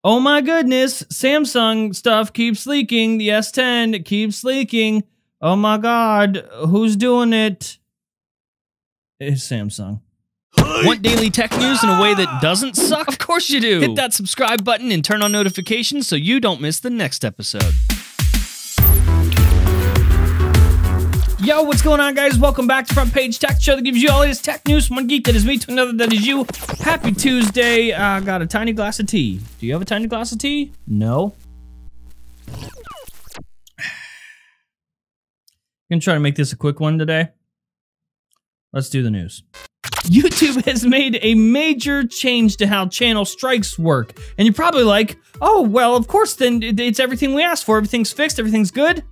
Oh my goodness, Samsung stuff keeps leaking. The S10 keeps leaking. Oh my God, who's doing it? It's Samsung. Want daily tech news in a way that doesn't suck? Of course you do. Hit that subscribe button and turn on notifications so you don't miss the next episode. Yo, what's going on, guys? Welcome back to Front Page Tech, the show that gives you all this tech news from one geek that is me to another that is you. Happy Tuesday. I got a tiny glass of tea. Do you have a tiny glass of tea? No. I'm gonna try to make this a quick one today. Let's do the news. YouTube has made a major change to how channel strikes work. And you're probably like, oh, well, of course, then it's everything we asked for. Everything's fixed, everything's good.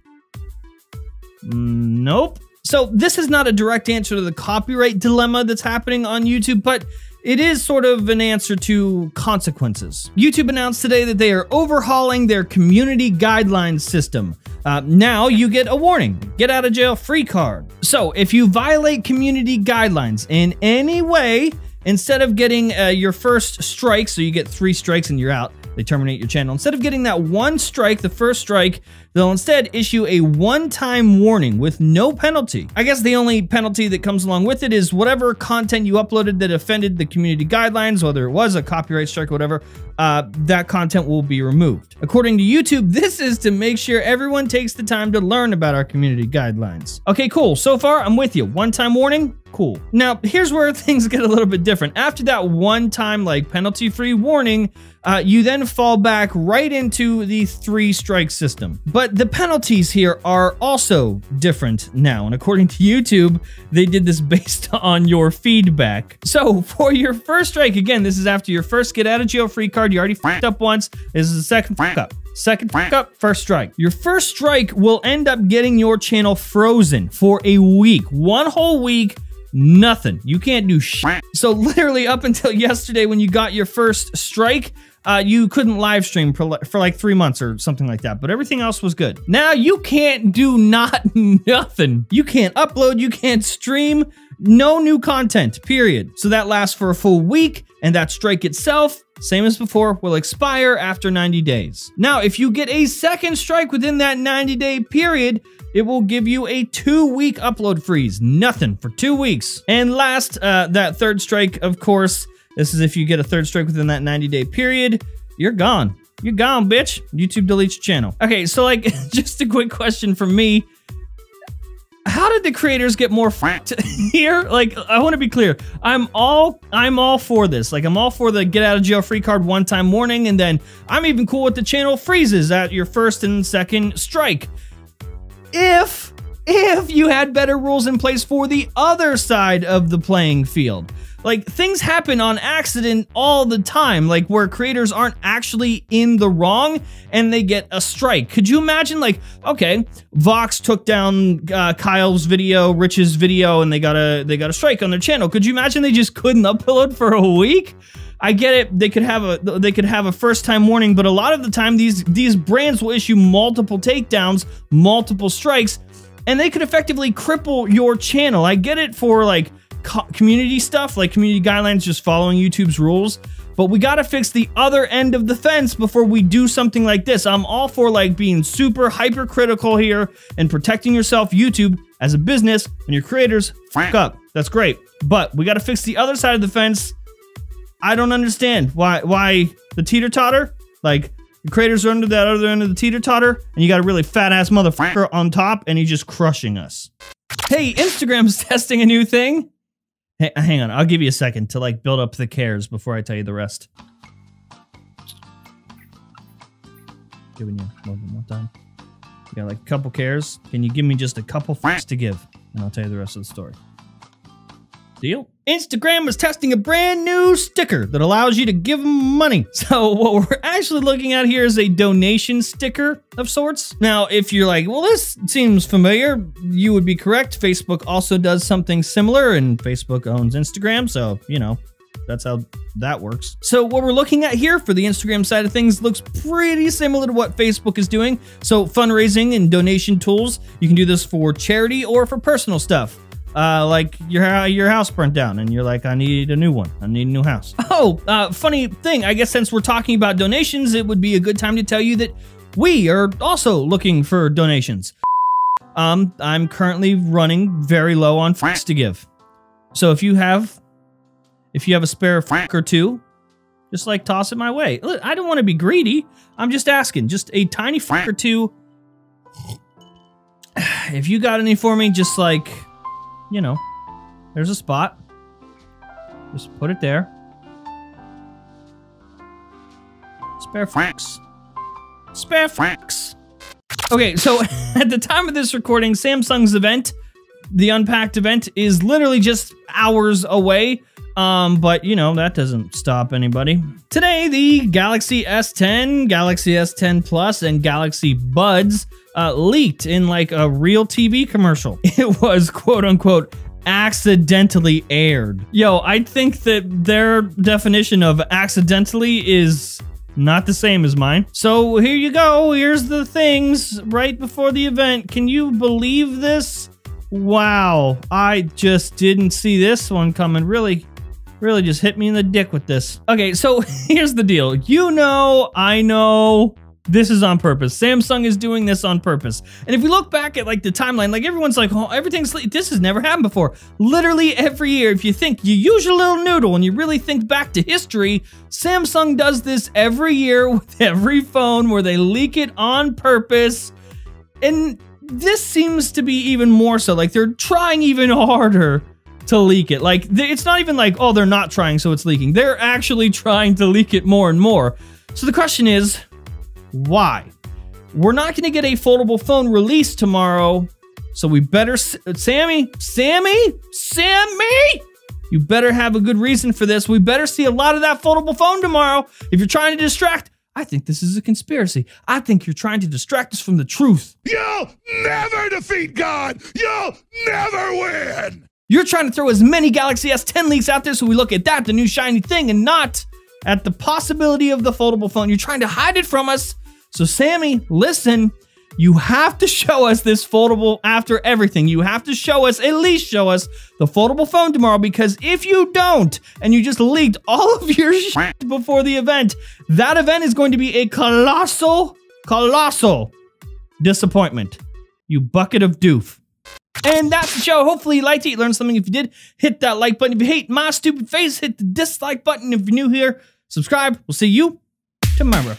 Nope. So this is not a direct answer to the copyright dilemma that's happening on YouTube, but it is sort of an answer to consequences. YouTube announced today that they are overhauling their community guidelines system. Now you get a warning, get out of jail free card. So if you violate community guidelines in any way, instead of getting your first strike, so you get 3 strikes and you're out, they terminate your channel. Instead of getting that 1 strike, the first strike, they'll instead issue a one-time warning with no penalty. I guess the only penalty that comes along with it is whatever content you uploaded that offended the community guidelines, whether it was a copyright strike or whatever, that content will be removed. According to YouTube, this is to make sure everyone takes the time to learn about our community guidelines. Okay, cool. So far, I'm with you. One-time warning, cool. Now, here's where things get a little bit different. After that one-time, like, penalty-free warning, you then fall back right into the 3 strike system. But the penalties here are also different now. And according to YouTube, they did this based on your feedback. So for your first strike, again, this is after your first get out of jail free card. You already fucked up once. This is the second fuck up. Second fuck up, first strike. Your first strike will end up getting your channel frozen for a week. 1 whole week. Nothing. You can't do shit. So literally up until yesterday when you got your first strike, you couldn't live stream for like 3 months or something like that, but everything else was good. Now you can't do nothing. You can't upload, you can't stream, no new content, period. So that lasts for a full week, and that strike itself, same as before, will expire after 90 days. Now, if you get a second strike within that 90-day period, it will give you a 2-week upload freeze. Nothing for 2 weeks. And last, that third strike, of course, this is if you get a third strike within that 90-day period, you're gone. You're gone, bitch. YouTube deletes your channel. Okay, so like, just a quick question from me. How did the creators get more f***ed here? Like, I want to be clear. I'm all for this. Like, I'm all for the get out of jail free card one-time warning, and then I'm even cool with the channel freezes at your first and second strike. If you had better rules in place for the other side of the playing field. Like, things happen on accident all the time, like where creators aren't actually in the wrong and they get a strike. Could you imagine, like, okay, Vox took down Kyle's video, Rich's video, and they got a strike on their channel. Could you imagine they just couldn't upload for a week? I get it. They could have a first-time warning, but a lot of the time these brands will issue multiple takedowns, multiple strikes, and they could effectively cripple your channel. I get it for like community stuff, like community guidelines, just following YouTube's rules, but we got to fix the other end of the fence before we do something like this. I'm all for like being super hypercritical here and protecting yourself, YouTube, as a business, and your creators fuck up. That's great, but we got to fix the other side of the fence. I don't understand why the teeter-totter, like the creators are under that other end of the teeter-totter, and you got a really fat-ass motherfucker on top, and he's just crushing us. Hey, Instagram's testing a new thing. Hey, hang on, I'll give you a second to like build up the cares before I tell you the rest. Giving you one more time. You got like a couple cares. Can you give me just a couple facts to give, and I'll tell you the rest of the story. Deal? Instagram is testing a brand new sticker that allows you to give them money. So what we're actually looking at here is a donation sticker of sorts. Now, if you're like, well, this seems familiar, you would be correct. Facebook also does something similar, and Facebook owns Instagram, so, you know, that's how that works. So what we're looking at here for the Instagram side of things looks pretty similar to what Facebook is doing. So fundraising and donation tools, you can do this for charity or for personal stuff. Like your house burnt down and you're like, I need a new one. I need a new house. Oh, funny thing. I guess since we're talking about donations, it would be a good time to tell you that we are also looking for donations. I'm currently running very low on f***s to give. So if you have a spare f*** or two, just like toss it my way. Look, I don't want to be greedy. I'm just asking, just a tiny f*** or two. If you got any for me, just like, you know, there's a spot. Just put it there. Spare f***s. Spare f***s. Okay, so at the time of this recording, Samsung's event, the Unpacked event, is literally just hours away. But you know, that doesn't stop anybody. Today, the Galaxy S10, Galaxy S10 Plus, and Galaxy Buds leaked in like a real TV commercial. It was quote unquote accidentally aired. Yo, I think that their definition of accidentally is not the same as mine. So here you go. Here's the things right before the event. Can you believe this? Wow, I just didn't see this one coming. Really just hit me in the dick with this. Okay, so here's the deal. You know, I know, this is on purpose. Samsung is doing this on purpose. And if we look back at like the timeline, like everyone's like, oh, this has never happened before. Literally every year, if you think, you use your little noodle and you really think back to history, Samsung does this every year with every phone where they leak it on purpose. And this seems to be even more so, like they're trying even harder to leak it. Like, it's not even like, oh, they're not trying, so it's leaking. They're actually trying to leak it more and more. So the question is, why? We're not going to get a foldable phone released tomorrow, so we better... Sammy! You better have a good reason for this. We better see a lot of that foldable phone tomorrow. If you're trying to distract... I think this is a conspiracy. I think you're trying to distract us from the truth. You'll never defeat God! You'll never win! You're trying to throw as many Galaxy S10 leaks out there so we look at that, the new shiny thing, and not at the possibility of the foldable phone. You're trying to hide it from us. So Sammy, listen, you have to show us this foldable after everything. You have to show us, at least show us, the foldable phone tomorrow, because if you don't, and you just leaked all of your shit before the event, that event is going to be a colossal disappointment. You bucket of doof. And that's the show. Hopefully you liked it. You learned something. If you did, hit that like button. If you hate my stupid face, hit the dislike button. If you're new here, subscribe. We'll see you tomorrow.